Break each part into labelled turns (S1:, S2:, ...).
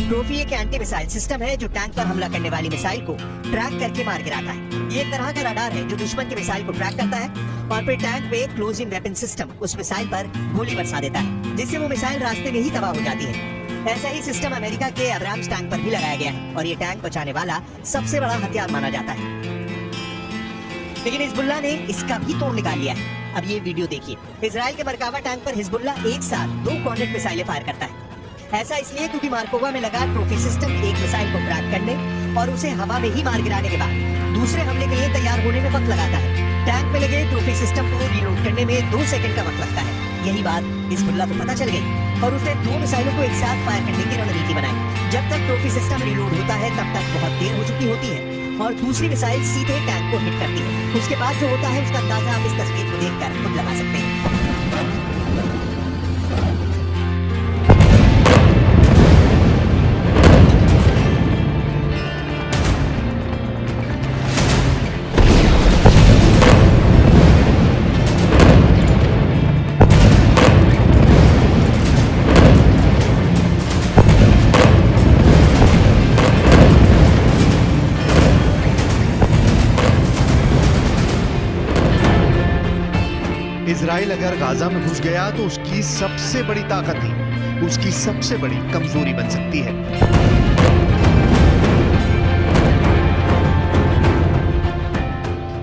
S1: Trophy एक anti missile system है जो टैंक पर हमला करने वाली मिसाइल को ट्रैक करके मार गिराता है। ये एक तरह का रडार है जो दुश्मन की मिसाइल को ट्रैक करता है और फिर टैंक में क्लोज इन वेपन सिस्टम उस मिसाइल पर गोली बरसा देता है, जिससे वो मिसाइल रास्ते में ही तबाह हो जाती है। ऐसा ही सिस्टम अमेरिका के अब्राम्स टैंक पर भी लगाया गया है और ये टैंक बचाने वाला सबसे बड़ा हथियार माना जाता है। लेकिन हिजबुल्लाह ने इसका भी तोड़ निकाल लिया है। अब ये वीडियो देखिए। इजराइल के मरकावा टैंक पर हिजबुल्लाह एक साथ 2 कॉर्नेट मिसाइलें फायर करता है। ऐसा इसलिए क्योंकि मार्कोवा में लगा ट्रॉफी सिस्टम एक मिसाइल को ट्रैक करने और उसे हवा में ही मार गिराने के बाद दूसरे हमले के लिए तैयार होने में वक्त लगाता है। टैंक में लगे ट्रॉफी सिस्टम को रीलोड करने में 2 सेकंड का वक्त लगता है। यही बात हिजबुल्लाह को पता चल गई और उसने 2 मिसाइलों को एक साथ फायर करने की रणनीति बनाई। जब तक ट्रॉफी सिस्टम रीलोड होता है तब तक बहुत देर हो चुकी होती है और दूसरी मिसाइल सीधे टैंक को हिट करती है। उसके बाद जो होता है उसका अंदाजा आप इस तस्वीर को देखकर खुद लगा सकते हैं।
S2: इजराइल अगर गाजा में घुस गया तो उसकी सबसे बड़ी ताकत ही उसकी सबसे बड़ी कमजोरी बन सकती है।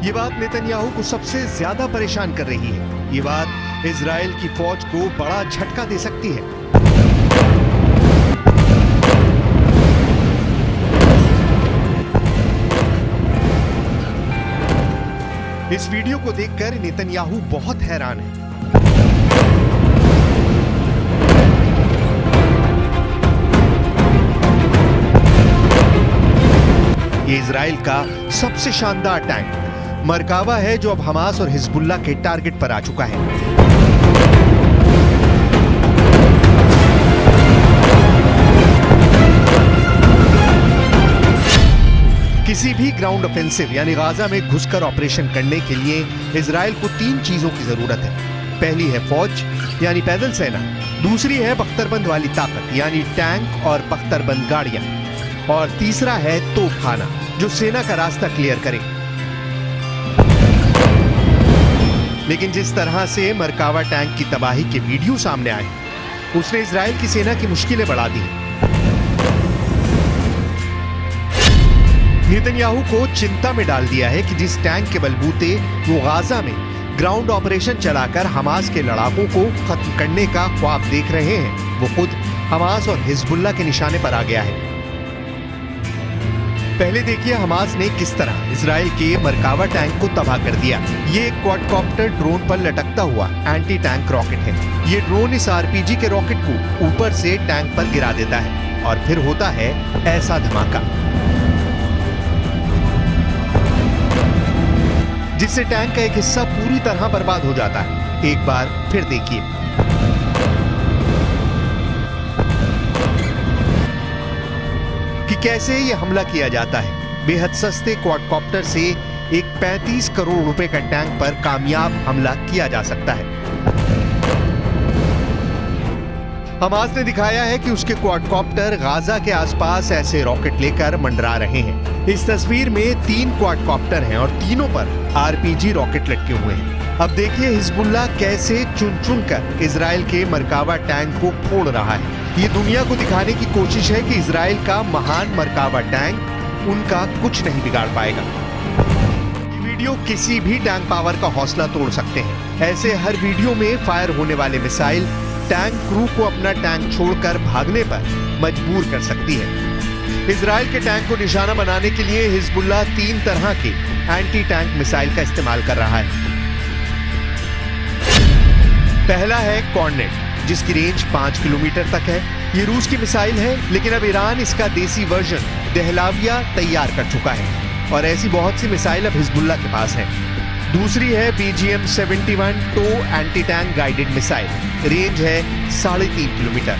S2: ये बात नेतन्याहू को सबसे ज्यादा परेशान कर रही है। ये बात इजराइल की फौज को बड़ा झटका दे सकती है। इस वीडियो को देखकर नेतन्याहू बहुत हैरान है। ये इजराइल का सबसे शानदार टैंक मरकावा है जो अब हमास और हिजबुल्लाह के टारगेट पर आ चुका है। किसी भी ग्राउंड ऑफेंसिव यानी गाजा में घुसकर ऑपरेशन करने के लिए इजराइल को 3 चीजों की जरूरत है। पहली है फौज यानी पैदल सेना, दूसरी है बख्तरबंद वाली ताकत यानी टैंक और बख्तरबंद गाड़ियां, और तीसरा है तोपखाना जो सेना का रास्ता क्लियर करे। लेकिन जिस तरह से मरकावा टैंक की तबाही के वीडियो सामने आए उसने इजराइल की सेना की मुश्किलें बढ़ा दी। नेतन्याहू को चिंता में डाल दिया है कि जिस टैंक के बलबूते वो गाजा में ग्राउंड ऑपरेशन चलाकर हमास के लड़ाकों को खत्म करने का ख्वाब देख रहे हैं, वो खुद हमास और हिजबुल्लाह के निशाने पर आ गया है। पहले देखिए हमास ने किस तरह इजराइल के मरकावा टैंक को तबाह कर दिया। ये एक क्वाडकॉप्टर ड्रोन पर लटकता हुआ एंटी टैंक रॉकेट है। ये ड्रोन इस आरपीजी के रॉकेट को ऊपर से टैंक पर गिरा देता है और फिर होता है ऐसा धमाका जिससे टैंक का एक हिस्सा पूरी तरह बर्बाद हो जाता है। एक बार फिर देखिए। कि कैसे ये हमला किया जाता है। बेहद सस्ते क्वाडकॉप्टर से एक 35 करोड़ रुपए का टैंक पर कामयाब हमला किया जा सकता है। हमास ने दिखाया है कि उसके क्वाडकॉप्टर गाजा के आसपास ऐसे रॉकेट लेकर मंडरा रहे हैं। इस तस्वीर में 3 क्वाडकॉप्टर हैं और तीनों पर आरपीजी रॉकेट लटके हुए हैं। अब देखिए हिजबुल्लाह कैसे चुन चुन कर इजराइल के मरकावा टैंक को फोड़ रहा है। ये दुनिया को दिखाने की कोशिश है कि इजराइल का महान मरकावा टैंक उनका कुछ नहीं बिगाड़ पाएगा। वीडियो किसी भी टैंक पावर का हौसला तोड़ सकते हैं। ऐसे हर वीडियो में फायर होने वाले मिसाइल टैंक क्रू को अपना टैंक छोड़कर भागने पर मजबूर कर सकती है। इजराइल के टैंक को निशाना बनाने के लिए हिजबुल्लाह 3 तरह के एंटी टैंक मिसाइल का इस्तेमाल कर रहा है। पहला है कॉर्नेट जिसकी रेंज 5 किलोमीटर तक है। ये रूस की मिसाइल है लेकिन अब ईरान इसका देसी वर्जन दहलाविया तैयार कर चुका है और ऐसी बहुत सी मिसाइल अब हिजबुल्लाह के पास है। दूसरी है BGM-71 टो anti tank guided missile. Range है 3.5 किलोमीटर।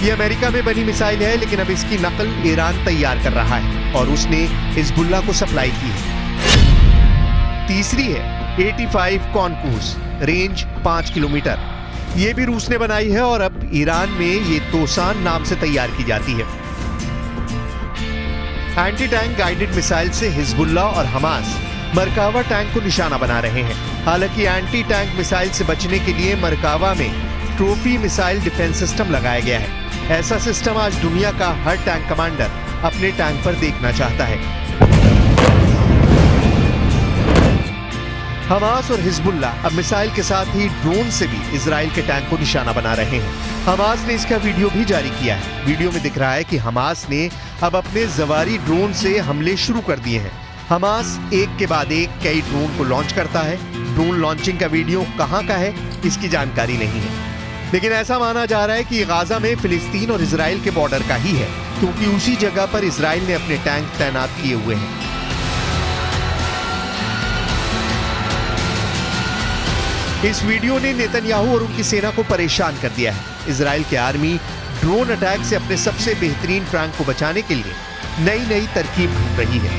S2: ये अमेरिका में बनी मिसाइल है लेकिन अब इसकी नकल ईरान तैयार कर रहा है और उसने हिजबुल्लाह को सप्लाई की है। तीसरी है 85 कॉनकूस। Range 5 kilometre. ये भी रूस ने बनाई है और अब ईरान में ये तोसान नाम से तैयार की जाती है। एंटी टैंक गाइडेड मिसाइल से हिजबुल्ला और हमास मरकावा टैंक को निशाना बना रहे हैं। हालांकि एंटी टैंक मिसाइल से बचने के लिए मरकावा में ट्रॉफी मिसाइल डिफेंस सिस्टम लगाया गया है। ऐसा सिस्टम आज दुनिया का हर टैंक कमांडर अपने टैंक पर देखना चाहता है। हमास और हिजबुल्ला अब मिसाइल के साथ ही ड्रोन से भी इजराइल के टैंक को निशाना बना रहे हैं। हमास ने इसका वीडियो भी जारी किया है। वीडियो में दिख रहा है कि हमास ने अब अपने जवारी ड्रोन से हमले शुरू कर दिए हैं। हमास एक के बाद एक कई ड्रोन को लॉन्च करता है। ड्रोन लॉन्चिंग का वीडियो कहां का है इसकी जानकारी नहीं है, लेकिन ऐसा माना जा रहा है कि गाजा में फिलिस्तीन और इजराइल के बॉर्डर का ही है, क्योंकि उसी जगह पर इजराइल ने अपने टैंक तैनात किए हुए हैं। इस वीडियो ने नेतन्याहू और उनकी सेना को परेशान कर दिया है। इजराइल की आर्मी ड्रोन अटैक से अपने सबसे बेहतरीन टैंक को बचाने के लिए नई नई तरकीब ढूंढ रही है।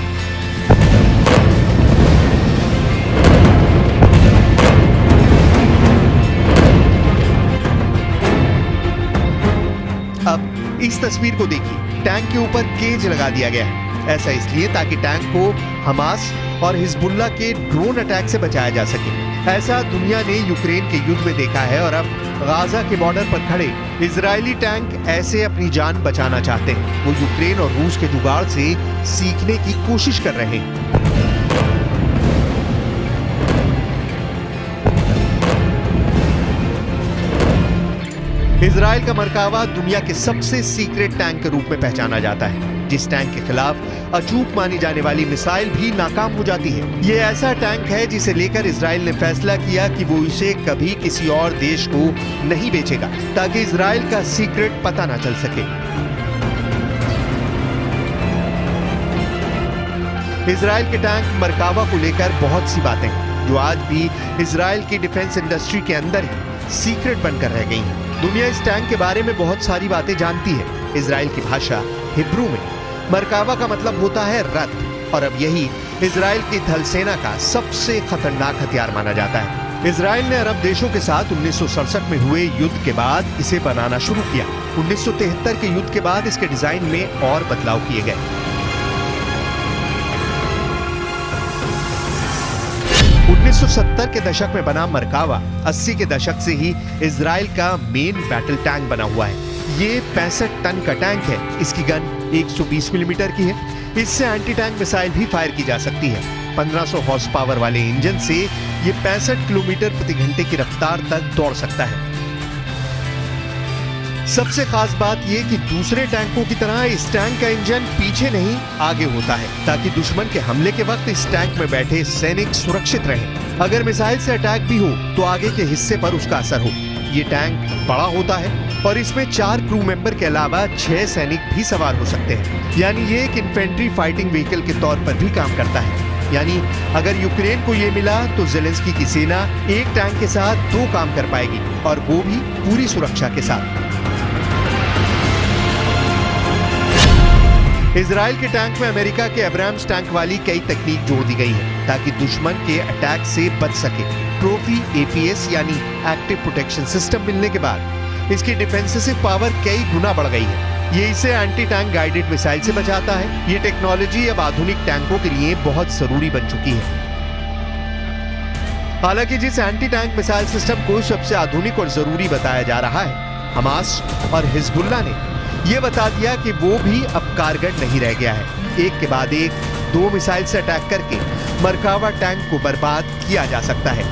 S2: अब इस तस्वीर को देखिए, टैंक के ऊपर केज लगा दिया गया है। ऐसा इसलिए ताकि टैंक को हमास और हिजबुल्ला के ड्रोन अटैक से बचाया जा सके। ऐसा दुनिया ने यूक्रेन के युद्ध में देखा है और अब गाजा के बॉर्डर पर खड़े इजरायली टैंक ऐसे अपनी जान बचाना चाहते हैं। वो यूक्रेन और रूस के जुगाड़ से सीखने की कोशिश कर रहे हैं। इजराइल का मरकावा दुनिया के सबसे सीक्रेट टैंक के रूप में पहचाना जाता है। जिस टैंक के खिलाफ अचूक मानी जाने वाली मिसाइल भी नाकाम हो जाती है। ये ऐसा टैंक है जिसे लेकर इजराइल ने फैसला किया कि वो इसे कभी किसी और देश को नहीं बेचेगा, ताकि इजराइल का सीक्रेट पता ना चल सके। इजराइल के टैंक मरकावा को लेकर बहुत सी बातें हैं जो आज भी इजराइल की डिफेंस इंडस्ट्री के अंदर ही सीक्रेट बनकर रह गई हैं। दुनिया इस टैंक के बारे में बहुत सारी बातें जानती है। इजराइल की भाषा हिब्रू में मरकावा का मतलब होता है रथ, और अब यही इजराइल की थल सेना का सबसे खतरनाक हथियार माना जाता है। इजराइल ने अरब देशों के साथ 1967 में हुए युद्ध के बाद इसे बनाना शुरू किया। 1973 के युद्ध के बाद इसके डिजाइन में और बदलाव किए गए। 1970 के दशक में बना मरकावा 80 के दशक से ही इजराइल का मेन बैटल टैंक बना हुआ है। ये 65 टन का टैंक है। इसकी गन 120 मिलीमीटर की है। इससे एंटी टैंक मिसाइल भी फायर की जा सकती है। 1500 हॉर्स पावर वाले इंजन से ये 65 किलोमीटर प्रति घंटे की रफ्तार तक दौड़ सकता है। सबसे खास बात यह कि दूसरे टैंकों की तरह इस टैंक का इंजन पीछे नहीं आगे होता है, ताकि दुश्मन के हमले के वक्त इस टैंक में बैठे सैनिक सुरक्षित रहें। अगर मिसाइल से अटैक भी हो तो आगे के हिस्से पर उसका असर हो। ये टैंक बड़ा होता है और इसमें 4 क्रू मेंबर के अलावा 6 सैनिक भी सवार हो सकते हैं। यानी ये एक इन्फेंट्री फाइटिंग व्हीकल के तौर पर भी काम करता है। यानी अगर यूक्रेन को ये मिला तो जेलेंस्की की सेना एक टैंक के साथ 2 काम कर पाएगी, और वो भी पूरी सुरक्षा के साथ। इजराइल के टैंक में अमेरिका के एब्राम्स टैंक वाली कई तकनीक जोड़ दी गई है ताकि दुश्मन के अटैक से बच सके। ट्रॉफी APS यानी एक्टिव प्रोटेक्शन सिस्टम मिलने के बाद इसकी डिफेंसिव पावर कई गुना बढ़ गई है। ये इसे एंटी टैंक गाइडेड मिसाइल से बचाता है। ये टेक्नोलॉजी अब आधुनिक टैंकों के लिए बहुत जरूरी बन चुकी है। हालांकि जिस एंटी टैंक मिसाइल सिस्टम को सबसे आधुनिक और जरूरी बताया जा रहा है, हमास और हिजबुल्ला ने यह बता दिया कि वो भी अब कारगर नहीं रह गया है। एक के बाद एक 2 मिसाइल से अटैक करके मरकावा टैंक को बर्बाद किया जा सकता है।